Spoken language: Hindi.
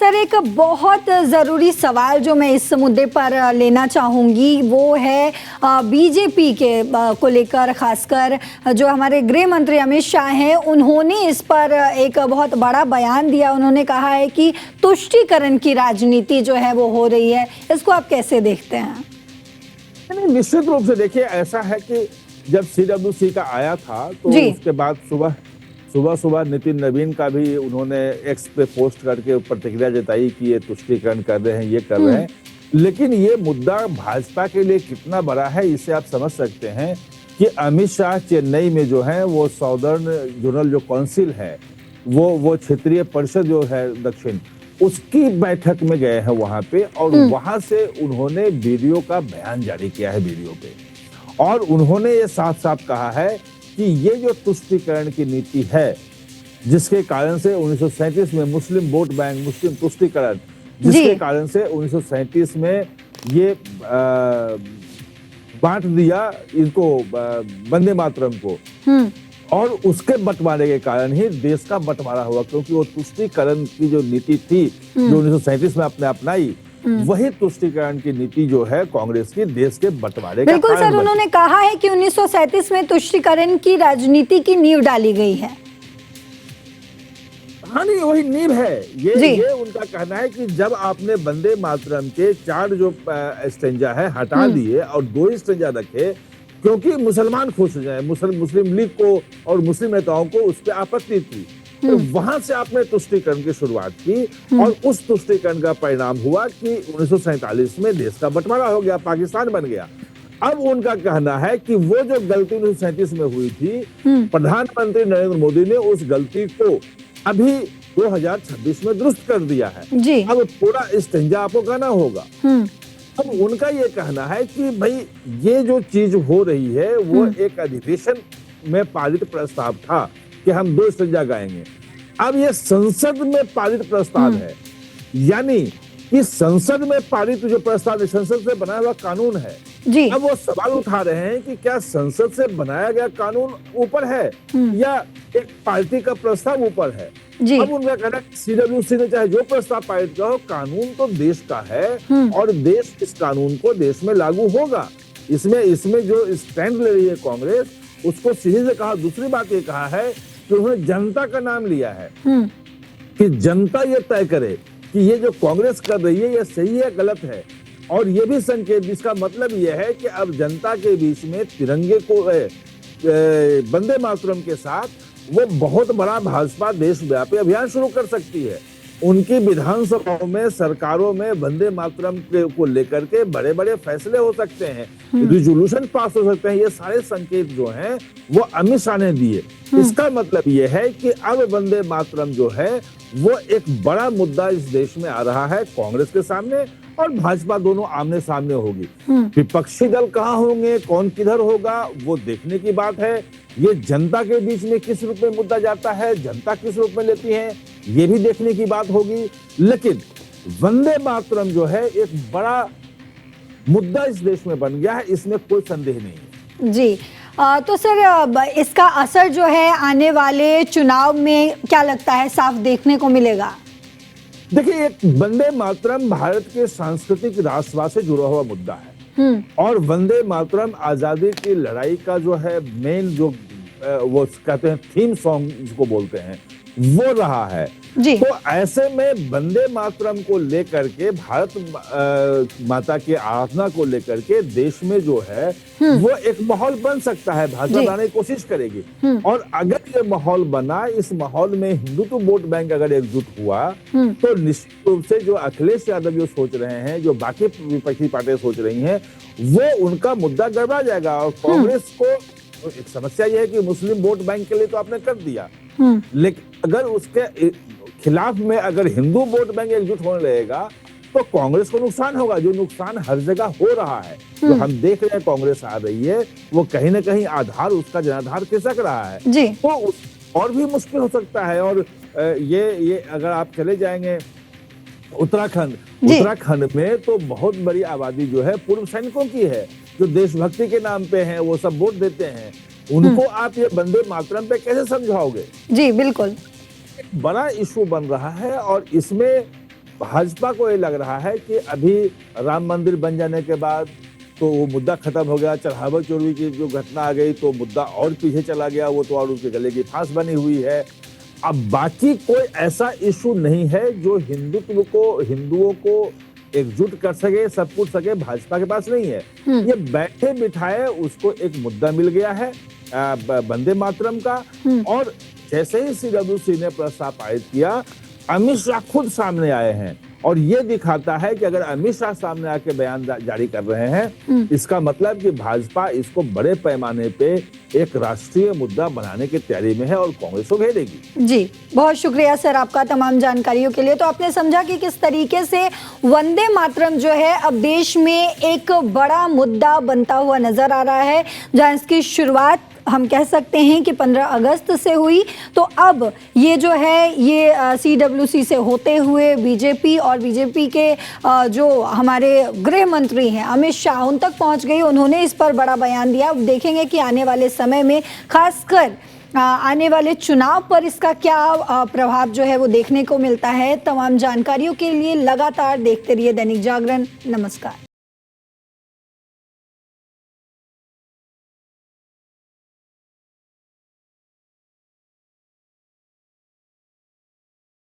सर, एक बहुत ज़रूरी सवाल जो मैं इस मुद्दे पर लेना चाहूँगी वो है बीजेपी के को लेकर, खासकर जो हमारे गृह मंत्री अमित शाह हैं, उन्होंने इस पर एक बहुत बड़ा बयान दिया। उन्होंने कहा है कि तुष्टीकरण की राजनीति जो है वो हो रही है। इसको आप कैसे देखते हैं? निश्चित रूप से देखिए, ऐसा है कि जब CWC का आया था तो उसके बाद सुबह नितिन नवीन का भी उन्होंने एक्स पे पोस्ट करके प्रतिक्रिया जताई कि ये तुष्टीकरण कर रहे हैं, ये कर रहे हैं। लेकिन ये मुद्दा भाजपा के लिए कितना बड़ा है, इसे आप समझ सकते हैं कि अमित शाह चेन्नई में जो है वो साउदर्न जोनल जो काउंसिल है, वो क्षेत्रीय परिषद जो है दक्षिण, उसकी बैठक में गए हैं वहां पे, और वहां से उन्होंने वीडियो का बयान जारी किया है वीडियो पे, और उन्होंने ये साफ साफ कहा है कि ये जो तुष्टीकरण की नीति है, जिसके कारण से 1937 में मुस्लिम वोट बैंक, मुस्लिम तुष्टीकरण, जिसके कारण से 1937 में ये बांट दिया इनको, वंदे मातरम को, और उसके बंटवारे के कारण ही देश का बंटवारा हुआ, क्योंकि वो तुष्टीकरण की जो नीति थी जो 1937 में आपने अपनाई, वही तुष्टीकरण की नीति जो है कांग्रेस की देश के बंटवारे का बिल्कुल सर, उन्होंने कहा है कि 1937 में तुष्टीकरण की राजनीति की नींव डाली गई है। हाँ, नहीं, वही नींव है। ये उनका कहना है कि जब आपने वंदे मातरम के 4 जो स्टेंजा है हटा दिए और 2 ही स्टेंजा रखे, क्योंकि मुसलमान खुश हो जाए, मुस्लिम लीग को और मुस्लिम नेताओं को उस पर आपत्ति थी, तो वहां से आपने तुष्टीकरण की शुरुआत की, और उस तुष्टीकरण का परिणाम हुआ कि 1947 में देश का बंटवारा हो गया, पाकिस्तान बन गया। अब उनका कहना है कि वो जो गलती 1937 में हुई थी, प्रधानमंत्री नरेंद्र मोदी ने उस गलती को अभी 2026 में दुरुस्त कर दिया है। अब पूरा इस्तेंजा आपको कहना होगा। अब उनका ये कहना है कि भाई ये जो चीज हो रही है वो एक अधिवेशन में पारित प्रस्ताव था कि हम 2 स्टेंजा गाएंगे। अब ये संसद में पारित प्रस्ताव है, यानी कि संसद में पारित जो प्रस्ताव है, संसद से बनाया हुआ कानून है। अब वो सवाल उठा रहे हैं कि क्या संसद से बनाया गया कानून ऊपर है या एक पार्टी का प्रस्ताव ऊपर है। अब उनका कहना है CWC ने चाहे जो प्रस्ताव पारित किया हो, कानून तो देश का है और देश इस कानून को देश में लागू होगा। इसमें जो स्टैंड ले रही है कांग्रेस, उसको सीधे से कहा। दूसरी बात ये कहा है कि उन्होंने जनता का नाम लिया है कि जनता ये तय करे कि ये जो कांग्रेस कर रही है ये सही है गलत है, और ये भी संकेत, जिसका मतलब ये है कि अब जनता के बीच में तिरंगे को वंदे मातरम के साथ वो बहुत बड़ा भाजपा देशव्यापी अभियान शुरू कर सकती है। उनकी विधानसभाओं में, सरकारों में वंदे मातरम को लेकर के बड़े बड़े फैसले हो सकते हैं, रिजोल्यूशन पास हो सकते हैं। ये सारे संकेत जो हैं वो अमित शाह ने दिए। इसका मतलब ये है कि अब वंदे मातरम जो है वो एक बड़ा मुद्दा इस देश में आ रहा है कांग्रेस के सामने, और भाजपा दोनों आमने सामने होगी। विपक्षी दल कहाँ होंगे, कौन किधर होगा, वो देखने की बात है। ये जनता के बीच में किस रूप में मुद्दा जाता है, जनता किस रूप में लेती है, ये भी देखने की बात होगी। लेकिन वंदे मातरम जो है एक बड़ा मुद्दा इस देश में बन गया है, इसमें कोई संदेह नहीं है। तो सर, इसका असर जो है आने वाले चुनाव में क्या लगता है साफ देखने को मिलेगा? देखिए, एक वंदे मातरम भारत के सांस्कृतिक राष्ट्रवाद से जुड़ा हुआ मुद्दा है, और वंदे मातरम आजादी की लड़ाई का जो है मेन जो वो कहते हैं थीम सॉन्ग जिसको बोलते हैं, वो रहा है। तो ऐसे में वंदे मातरम को लेकर के, भारत माता की आराधना को लेकर के देश में जो है वो एक माहौल बन सकता है। भाजपा बनाने की कोशिश करेगी, और अगर ये माहौल बना, इस माहौल में हिंदुत्व वोट बैंक अगर एकजुट हुआ, तो निश्चित रूप से जो अखिलेश यादव जो सोच रहे हैं, जो बाकी विपक्षी पार्टियां सोच रही हैं, वो उनका मुद्दा गड़बड़ा जाएगा। और कांग्रेस को एक समस्या यह है कि मुस्लिम वोट बैंक के लिए तो आपने कर दिया, लेकिन अगर उसके खिलाफ में अगर हिंदू वोट बैंक एकजुट होने लगेगा तो कांग्रेस को नुकसान होगा, जो नुकसान हर जगह हो रहा है। जो हम देख रहे हैं कांग्रेस आ रही है, वो कहीं ना कहीं आधार, उसका जनाधार खिसक रहा है, तो और भी मुश्किल हो सकता है। और ये अगर आप चले जाएंगे उत्तराखंड में, तो बहुत बड़ी आबादी जो है पूर्व सैनिकों की है, जो देशभक्ति के नाम पे हैं, वो सब वोट देते हैं। उनको आप ये वंदे मातरम पे कैसे समझाओगे? जी बिल्कुल, बड़ा इशू बन रहा है, और इसमें भाजपा को ये लग रहा है कि अभी राम मंदिर बन जाने के बाद तो वो मुद्दा खत्म हो गया, चढ़ावा चोरी की जो घटना आ गई तो मुद्दा और पीछे चला गया, वो तो और उसके गले की फांस बनी हुई है। अब बाकी कोई ऐसा इशू नहीं है जो हिंदुओं को एकजुट कर सके, सब कुछ सके, भाजपा के पास नहीं है। ये बैठे बिठाए उसको एक मुद्दा मिल गया है वंदे मातरम का, और जैसे ही CWC ने प्रस्ताव पारित किया, अमित शाह खुद सामने आए हैं और ये दिखाता है कि अगर अमित शाह सामने आके बयान जारी कर रहे हैं, इसका मतलब कि भाजपा इसको बड़े पैमाने पे एक राष्ट्रीय मुद्दा बनाने की तैयारी में है और कांग्रेस को घेरेगी। जी, बहुत शुक्रिया सर आपका तमाम जानकारियों के लिए। तो आपने समझा कि किस तरीके से वंदे मातरम जो है अब देश में एक बड़ा मुद्दा बनता हुआ नजर आ रहा है, जहां इसकी शुरुआत हम कह सकते हैं कि 15 अगस्त से हुई, तो अब ये जो है ये CWC से होते हुए बीजेपी और बीजेपी के जो हमारे गृह मंत्री हैं अमित शाह, उन तक पहुंच गई। उन्होंने इस पर बड़ा बयान दिया। अब देखेंगे कि आने वाले समय में खासकर आने वाले चुनाव पर इसका क्या प्रभाव जो है वो देखने को मिलता है। तमाम जानकारियों के लिए लगातार देखते रहिए दैनिक जागरण। नमस्कार।